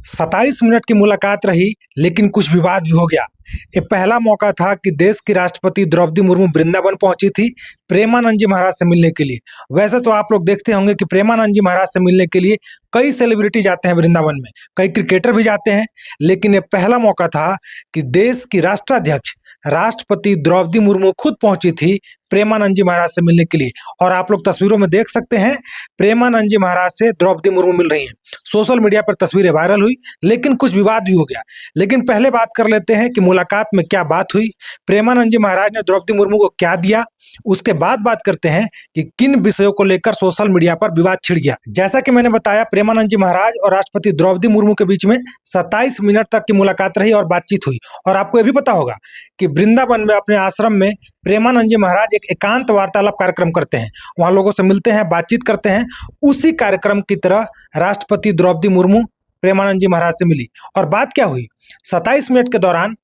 27 minute की मुलाकात रही, लेकिन कुछ विवाद भी हो गया। ये पहला मौका था कि देश की राष्ट्रपति द्रौपदी मुर्मू वृंदावन पहुंची थी प्रेमानंद जी महाराज से मिलने के लिए। वैसे तो आप लोग देखते होंगे कि प्रेमानंद जी महाराज से मिलने के लिए कई सेलिब्रिटी जाते हैं वृंदावन में, कई क्रिकेटर भी जाते हैं, लेकिन ये पहला मौका था कि देश की राष्ट्राध्यक्ष राष्ट्रपति द्रौपदी मुर्मू खुद पहुंची थी प्रेमानंद जी महाराज से मिलने के लिए। और आप लोग तस्वीरों में देख सकते हैं, प्रेमानंद जी महाराज से द्रौपदी मुर्मू मिल रही हैं। सोशल मीडिया पर तस्वीरें वायरल हुई, लेकिन कुछ विवाद भी हो गया। लेकिन पहले बात कर लेते हैं कि मुलाकात में क्या बात हुई, प्रेमानंद जी महाराज ने द्रौपदी मुर्मू को क्या दिया। उसके बाद बात करते हैं कि किन विषयों को लेकर सोशल मीडिया पर विवाद छिड़ गया। जैसा कि मैंने बताया, प्रेमानंद जी महाराज और राष्ट्रपति द्रौपदी मुर्मू के बीच में 27 मिनट तक की मुलाकात रही और बातचीत हुई। और आपको यह भी पता होगा कि वृंदावन में अपने आश्रम में प्रेमानंद जी महाराज एक एकांत वार्तालाप कार्यक्रम करते हैं, वहां लोगों से मिलते हैं, बातचीत करते हैं। उसी कार्यक्रम की तरह राष्ट्रपति द्रौपदी मुर्मू प्रेमानंद जी महाराज से मिली। और बात क्या हुई, 27 मिनट के दौरान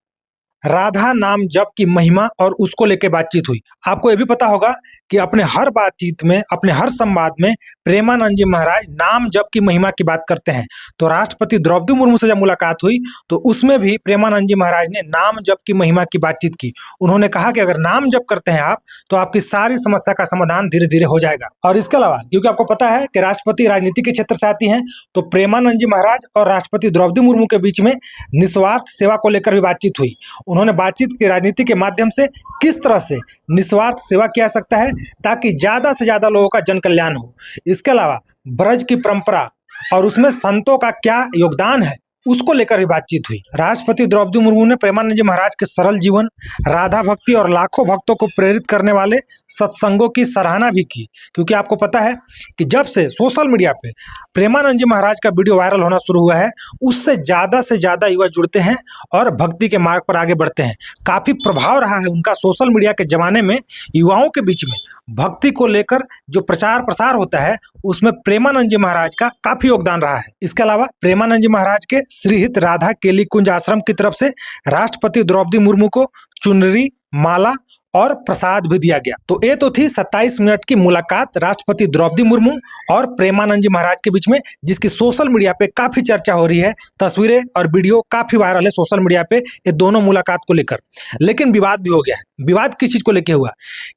राधा नाम जप की महिमा और उसको लेकर बातचीत हुई। आपको यह भी पता होगा कि अपने हर बातचीत में, अपने हर संवाद में प्रेमानंद जी महाराज नाम जप की महिमा की बात करते हैं। तो राष्ट्रपति द्रौपदी मुर्मू से जब मुलाकात हुई तो उसमें भी प्रेमानंद जी महाराज ने नाम जप की महिमा की बातचीत की। उन्होंने कहा कि अगर नाम जप करते हैं आप, तो आपकी सारी समस्या का समाधान धीरे धीरे हो जाएगा। और इसके अलावा, क्योंकि आपको पता है कि राष्ट्रपति राजनीति के क्षेत्र से आती हैं, तो प्रेमानंद जी महाराज और राष्ट्रपति द्रौपदी मुर्मू के बीच में निस्वार्थ सेवा को लेकर भी बातचीत हुई। उन्होंने बातचीत की राजनीति के माध्यम से किस तरह से निस्वार्थ सेवा किया जा सकता है ताकि ज्यादा से ज्यादा लोगों का जन कल्याण हो। इसके अलावा ब्रज की परंपरा और उसमें संतों का क्या योगदान है, उसको लेकर भी बातचीत हुई। राष्ट्रपति द्रौपदी मुर्मू ने प्रेमानंद जी महाराज के सरल जीवन, राधा भक्ति और लाखों भक्तों को प्रेरित करने वाले सत्संगों की सराहना भी की। क्योंकि आपको पता है कि जब से सोशल मीडिया पे प्रेमानंद जी महाराज का वीडियो वायरल होना शुरू हुआ है, उससे ज्यादा युवा जुड़ते हैं और भक्ति के मार्ग पर आगे बढ़ते हैं। काफी प्रभाव रहा है उनका सोशल मीडिया के जमाने में। युवाओं के बीच में भक्ति को लेकर जो प्रचार प्रसार होता है, उसमें प्रेमानंद जी महाराज का काफी योगदान रहा है। इसके अलावा प्रेमानंद जी महाराज के श्रीहित राधा केली कुंज आश्रम की तरफ से राष्ट्रपति द्रौपदी मुर्मू को चुनरी, माला और प्रसाद भी दिया गया। तो ये तो थी 27 मिनट की मुलाकात राष्ट्रपति द्रौपदी मुर्मू और प्रेमानंद जी महाराज के बीच में, जिसकी सोशल मीडिया पे काफी चर्चा हो रही है। तस्वीरें और वीडियो काफी वायरल है सोशल मीडिया पे ये दोनों मुलाकात को लेकर। लेकिन विवाद भी हो गया है। विवाद किस चीज को लेकर हुआ,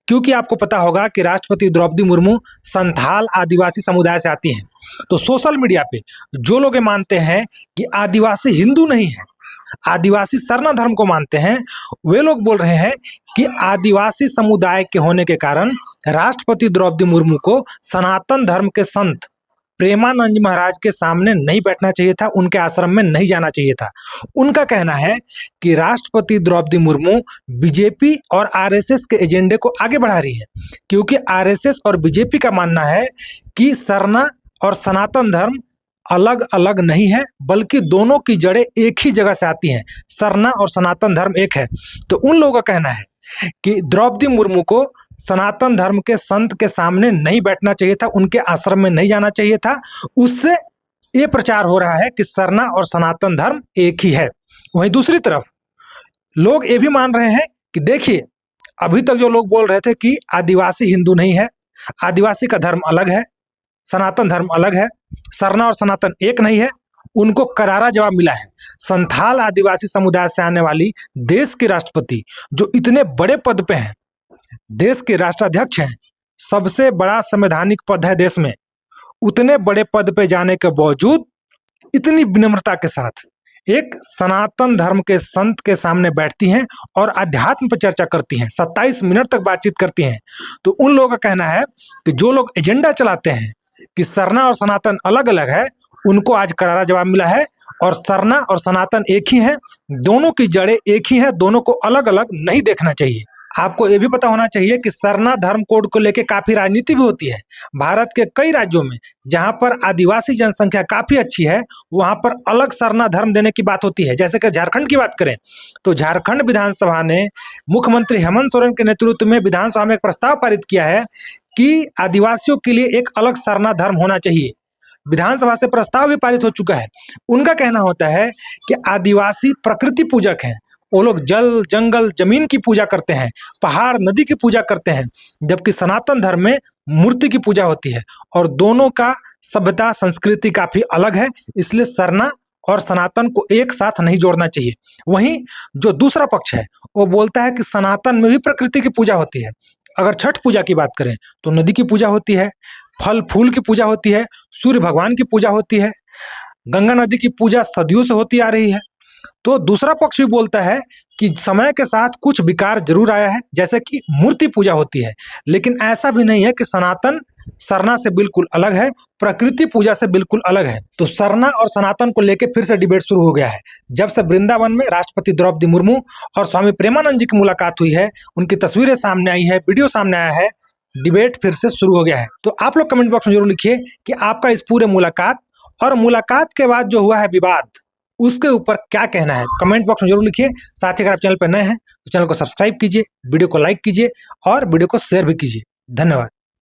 क्योंकि आपको पता होगा कि राष्ट्रपति द्रौपदी मुर्मू संथाल आदिवासी समुदाय से आती हैं। तो सोशल मीडिया पे जो लोग ये मानते हैं कि आदिवासी हिंदू नहीं है, आदिवासी सरना धर्म को मानते हैं, वे लोग बोल रहे हैं कि आदिवासी समुदाय के होने के कारण राष्ट्रपति द्रौपदी मुर्मू को सनातन धर्म के संत प्रेमानंद जी महाराज के सामने नहीं बैठना चाहिए था, उनके आश्रम में नहीं जाना चाहिए था। उनका कहना है कि राष्ट्रपति द्रौपदी मुर्मू बीजेपी और आरएसएस के एजेंडे को आगे बढ़ा रही है, क्योंकि आरएसएस और बीजेपी का मानना है कि सरना और सनातन धर्म अलग अलग नहीं है, बल्कि दोनों की जड़ें एक ही जगह से आती हैं। सरना और सनातन धर्म एक है। तो उन लोगों का कहना है कि द्रौपदी मुर्मू को सनातन धर्म के संत के सामने नहीं बैठना चाहिए था, उनके आश्रम में नहीं जाना चाहिए था। उससे ये प्रचार हो रहा है कि सरना और सनातन धर्म एक ही है। वहीं दूसरी तरफ लोग ये भी मान रहे हैं कि देखिए, अभी तक जो लोग बोल रहे थे कि आदिवासी हिंदू नहीं है, आदिवासी का धर्म अलग है, सनातन धर्म अलग है, सरना और सनातन एक नहीं है, उनको करारा जवाब मिला है। संथाल आदिवासी समुदाय से आने वाली देश की राष्ट्रपति, जो इतने बड़े पद पे हैं, देश के राष्ट्राध्यक्ष हैं, सबसे बड़ा संवैधानिक पद है देश में, उतने बड़े पद पे जाने के बावजूद इतनी विनम्रता के साथ एक सनातन धर्म के संत के सामने बैठती हैं और अध्यात्म पर चर्चा करती हैं, 27 मिनट तक बातचीत करती हैं। तो उन लोगों का कहना है कि जो लोग एजेंडा चलाते हैं कि सरना और सनातन अलग अलग है, उनको आज करारा जवाब मिला है। और सरना और सनातन एक ही है, दोनों की जड़ें एक ही है, दोनों को अलग अलग नहीं देखना चाहिए। आपको ये भी पता होना चाहिए कि सरना धर्म कोड को लेकर काफी राजनीति भी होती है। भारत के कई राज्यों में जहां पर आदिवासी जनसंख्या काफी अच्छी है, वहां पर अलग सरना धर्म देने की बात होती है। जैसे कि झारखंड की बात करें तो झारखंड विधानसभा ने मुख्यमंत्री हेमंत सोरेन के नेतृत्व में विधानसभा में एक प्रस्ताव पारित किया है कि आदिवासियों के लिए एक अलग सरना धर्म होना चाहिए। विधानसभा से प्रस्ताव भी पारित हो चुका है। उनका कहना होता है कि आदिवासी प्रकृति पूजक हैं, वो लोग जल, जंगल, जमीन की पूजा करते हैं, पहाड़, नदी की पूजा करते हैं, जबकि सनातन धर्म में मूर्ति की पूजा होती है। और दोनों का सभ्यता, संस्कृति काफी अलग है, इसलिए सरना और सनातन को एक साथ नहीं जोड़ना चाहिए। वहीं जो दूसरा पक्ष है वो बोलता है कि सनातन में भी प्रकृति की पूजा होती है। अगर छठ पूजा की बात करें तो नदी की पूजा होती है, फल फूल की पूजा होती है, सूर्य भगवान की पूजा होती है, गंगा नदी की पूजा सदियों से होती आ रही है। तो दूसरा पक्ष भी बोलता है कि समय के साथ कुछ विकार जरूर आया है, जैसे कि मूर्ति पूजा होती है, लेकिन ऐसा भी नहीं है कि सनातन सरना से बिल्कुल अलग है, प्रकृति पूजा से बिल्कुल अलग है। तो सरना और सनातन को लेकर फिर से डिबेट शुरू हो गया है। जब से वृंदावन में राष्ट्रपति द्रौपदी मुर्मू और स्वामी प्रेमानंद जी की मुलाकात हुई है, उनकी तस्वीरें सामने आई है, वीडियो सामने आया है, डिबेट फिर से शुरू हो गया है। तो आप लोग कमेंट बॉक्स में जरूर लिखिए कि आपका इस पूरे मुलाकात और मुलाकात के बाद जो हुआ है विवाद, उसके ऊपर क्या कहना है। कमेंट बॉक्स में जरूर लिखिए। साथ ही अगर आप चैनल पर नए हैं तो चैनल को सब्सक्राइब कीजिए, वीडियो को लाइक कीजिए और वीडियो को शेयर भी कीजिए। धन्यवाद।